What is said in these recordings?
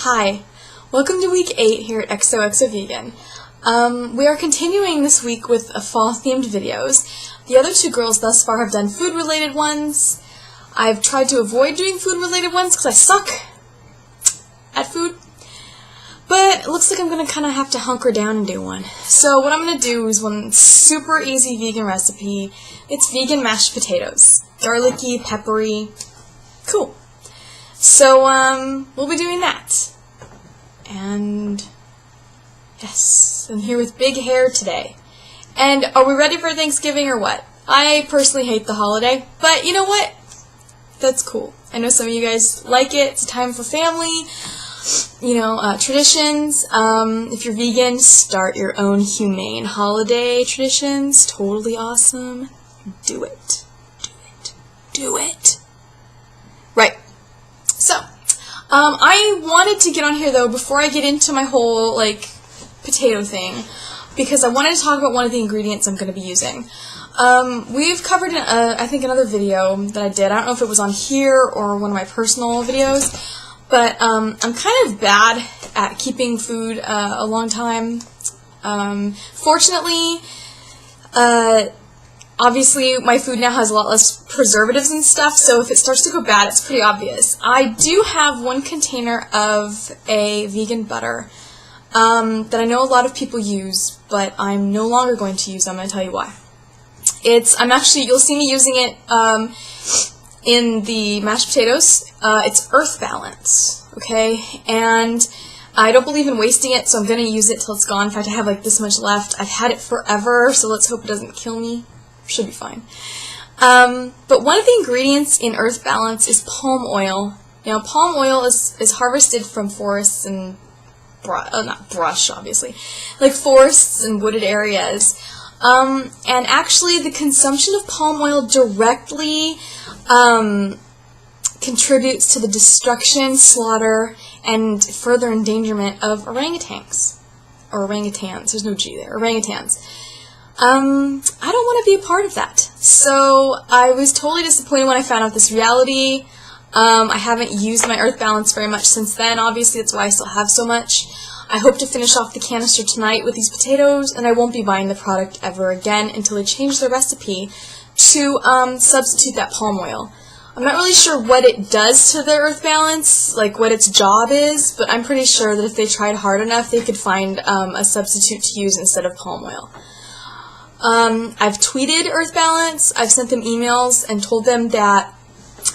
Hi, welcome to week 8 here at XOXO Vegan. We are continuing this week with fall-themed videos. The other two girls thus far have done food-related ones. I've tried to avoid doing food-related ones because I suck at food. But it looks like I'm going to kind of have to hunker down and do one. So what I'm going to do is one super easy vegan recipe. It's vegan mashed potatoes. Garlicky, peppery, cool. So, we'll be doing that. And, yes, I'm here with big hair today. And are we ready for Thanksgiving or what? I personally hate the holiday, but you know what? That's cool. I know some of you guys like it. It's a time for family, traditions. If you're vegan, start your own humane holiday traditions. Totally awesome. Do it. Do it. Do it. Right. So, I wanted to get on here, though, before I get into my whole, potato thing, because I wanted to talk about one of the ingredients I'm going to be using. We've covered, I think, another video that I did. I don't know if it was on here or one of my personal videos, but I'm kind of bad at keeping food a long time. Fortunately, obviously, my food now has a lot less preservatives and stuff, so if it starts to go bad, it's pretty obvious. I do have one container of a vegan butter that I know a lot of people use, but I'm no longer going to use. I'm going to tell you why. You'll see me using it in the mashed potatoes. It's Earth Balance, okay? And I don't believe in wasting it, so I'm going to use it till it's gone. In fact, I have this much left. I've had it forever, so let's hope it doesn't kill me. Should be fine. But one of the ingredients in Earth Balance is palm oil. Now, palm oil is harvested from forests and not brush, obviously, like forests and wooded areas. And actually, the consumption of palm oil directly contributes to the destruction, slaughter, and further endangerment of orangutans. Or orangutans. There's no G there. Orangutans. I don't want to be a part of that. So I was totally disappointed when I found out this reality. I haven't used my Earth Balance very much since then. Obviously, that's why I still have so much. I hope to finish off the canister tonight with these potatoes, and I won't be buying the product ever again until they change the recipe to substitute that palm oil. I'm not really sure what it does to the Earth Balance, what its job is, but I'm pretty sure that if they tried hard enough, they could find a substitute to use instead of palm oil. I've tweeted Earth Balance, I've sent them emails and told them that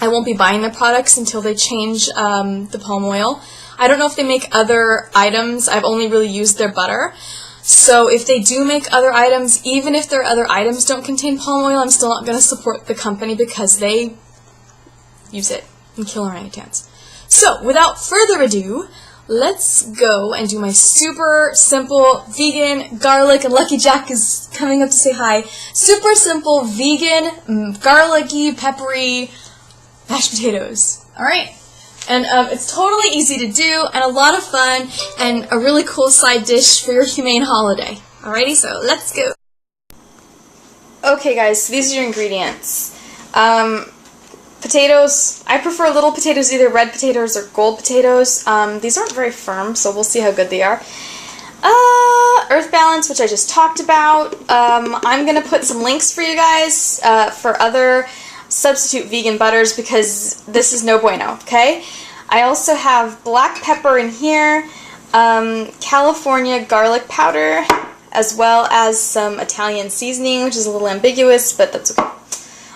I won't be buying their products until they change the palm oil. I don't know if they make other items. I've only really used their butter. So if they do make other items, even if their other items don't contain palm oil, I'm still not going to support the company because they use it and kill orangutans. So without further ado, let's go and do my super simple vegan garlic, and Lucky Jack is coming up to say hi. Super simple vegan garlicky peppery mashed potatoes. Alright. And it's totally easy to do and a lot of fun and a really cool side dish for your humane holiday. Alrighty, so let's go. Okay guys, so these are your ingredients. Potatoes. I prefer little potatoes, either red potatoes or gold potatoes. These aren't very firm, so we'll see how good they are. Earth Balance, which I just talked about. I'm going to put some links for you guys for other substitute vegan butters because this is no bueno, okay? I also have black pepper in here, California garlic powder, as well as some Italian seasoning, which is a little ambiguous, but that's okay.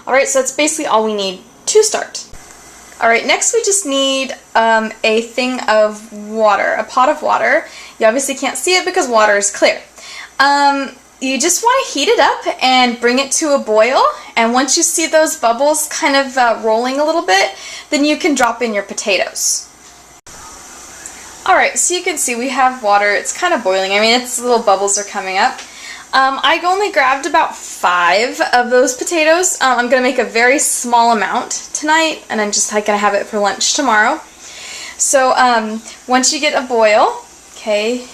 Alright, so that's basically all we need to start. Alright, next we just need a thing of water, a pot of water. You obviously can't see it because water is clear. You just want to heat it up and bring it to a boil, and once you see those bubbles kind of rolling a little bit, then you can drop in your potatoes. Alright, so you can see we have water. It's kind of boiling. I mean, its little bubbles are coming up. I only grabbed about 5 of those potatoes. I'm going to make a very small amount tonight, and I'm just going to have it for lunch tomorrow. So once you get a boil, okay,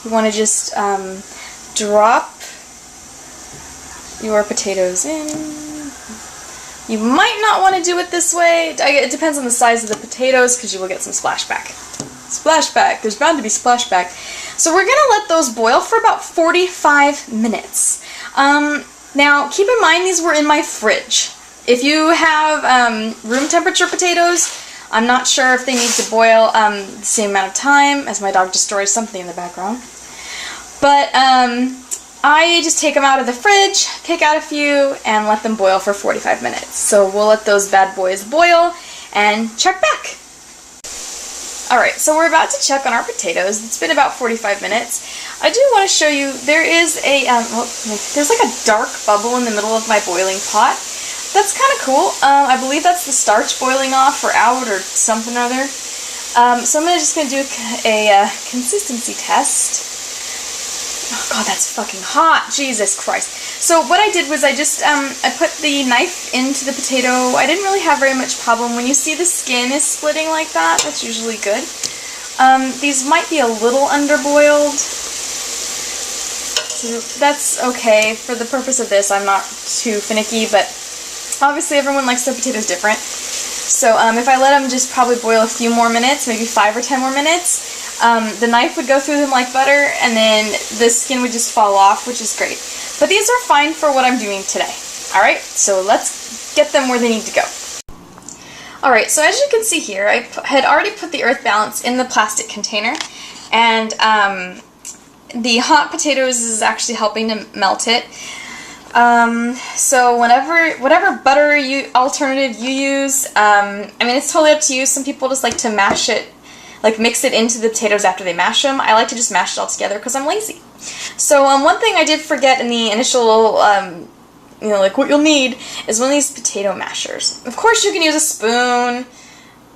you want to just drop your potatoes in. You might not want to do it this way. It depends on the size of the potatoes because you will get some splashback. Splashback. There's bound to be splashback. So we're gonna let those boil for about 45 minutes. Now, keep in mind these were in my fridge. If you have room temperature potatoes, I'm not sure if they need to boil the same amount of time, as my dog destroys something in the background. But I just take them out of the fridge, pick out a few, and let them boil for 45 minutes. So we'll let those bad boys boil and check back. Alright, so we're about to check on our potatoes. It's been about 45 minutes. I do want to show you, there is a, there's like a dark bubble in the middle of my boiling pot. That's kind of cool. I believe that's the starch boiling off or out or something or other. So I'm just going to do a consistency test. Oh god, that's fucking hot. Jesus Christ. So what I did was I just, I put the knife into the potato. I didn't really have very much problem. When you see the skin is splitting like that, that's usually good. These might be a little underboiled. So that's okay. For the purpose of this, I'm not too finicky, but obviously everyone likes their potatoes different. So if I let them just probably boil a few more minutes, maybe 5 or 10 more minutes, the knife would go through them like butter, and then the skin would just fall off, which is great. But these are fine for what I'm doing today. Alright, so let's get them where they need to go. Alright, so as you can see here, I had already put the earth balance in the plastic container, and the hot potatoes is actually helping to melt it. So whatever butter alternative you use, I mean, it's totally up to you. Some people just like to mash it, like mix it into the potatoes after they mash them. I like to just mash it all together because I'm lazy. So one thing I did forget in the initial, you know, like what you'll need is one of these potato mashers. Of course you can use a spoon,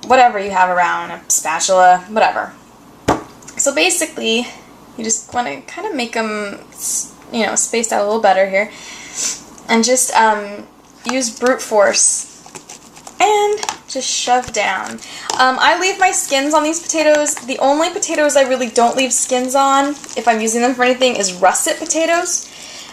whatever you have around, a spatula, whatever. So basically, you just want to kind of make them, you know, spaced out a little better here. And just use brute force and just shove down. I leave my skins on these potatoes. The only potatoes I really don't leave skins on, if I'm using them for anything, is russet potatoes,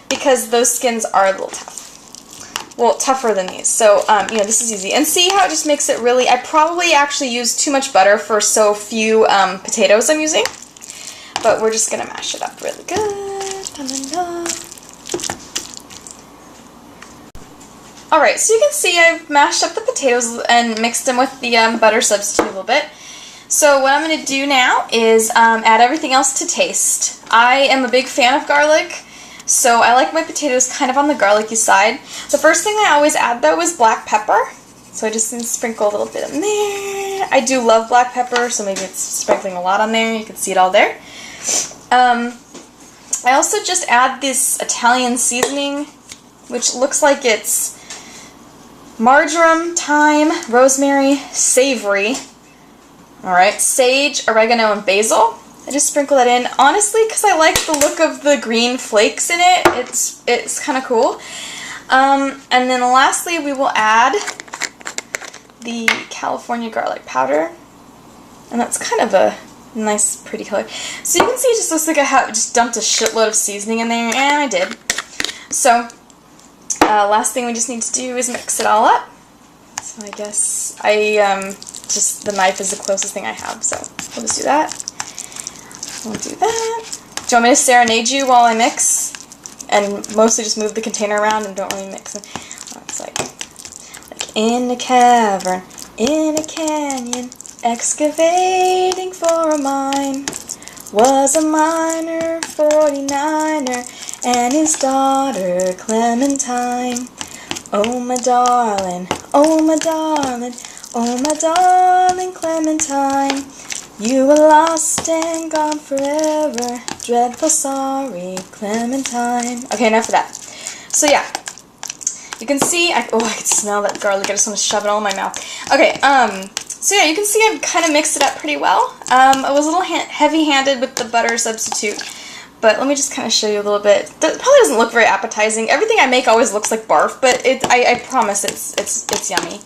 because those skins are a little tough. Well, tougher than these. So, you know, this is easy. And see how it just makes it really, I probably actually use too much butter for so few potatoes I'm using. But we're just going to mash it up really good. Da-da-da. Alright, so you can see I've mashed up the potatoes and mixed them with the butter substitute a little bit. So what I'm going to do now is add everything else to taste. I am a big fan of garlic, so I like my potatoes kind of on the garlicky side. The first thing I always add, though, is black pepper. So I just sprinkle a little bit in there. I do love black pepper, so maybe it's sprinkling a lot on there. You can see it all there. I also just add this Italian seasoning, which looks like it's marjoram, thyme, rosemary, savory, alright, sage, oregano, and basil. I just sprinkle that in, honestly, because I like the look of the green flakes in it. It's kind of cool. And then lastly, we will add the California garlic powder, and that's kind of a nice, pretty color. So you can see it just looks like I have just dumped a shitload of seasoning in there, and I did. So last thing we just need to do is mix it all up. So I guess just the knife is the closest thing I have, so we'll just do that. We'll do that. Do you want me to serenade you while I mix? And mostly just move the container around and don't really mix it. Oh, it's like in a cavern, in a canyon, excavating for a mine, was a miner, 49er, and his daughter Clementine. Oh my darling, oh my darling, oh my darling Clementine, you were lost and gone forever, dreadful sorry Clementine. Okay, enough of that. So yeah, you can see, I can smell that garlic. I just want to shove it all in my mouth. Okay, so yeah, you can see I've kind of mixed it up pretty well. I was a little heavy-handed with the butter substitute, but let me just kind of show you a little bit. It probably doesn't look very appetizing. Everything I make always looks like barf, but I promise it's yummy.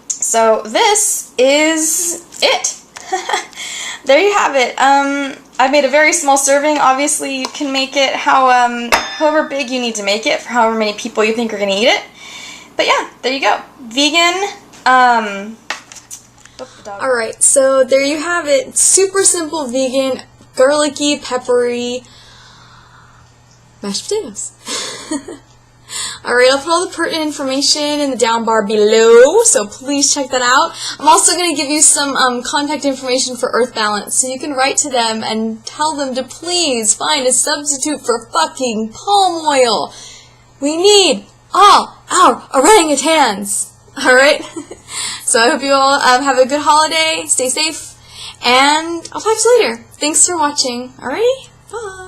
So this is it. There you have it. I made a very small serving. Obviously, you can make it however big you need to make it for however many people you think are going to eat it. But yeah, there you go. Vegan, Alright, so there you have it. Super simple vegan, garlicky, peppery mashed potatoes. Alright, I'll put all the pertinent information in the down bar below, so please check that out. I'm also going to give you some contact information for Earth Balance, so you can write to them and tell them to please find a substitute for fucking palm oil. We need all our orangutans. Alright? So I hope you all have a good holiday, stay safe, and I'll talk to you later. Thanks for watching. Alrighty? Bye.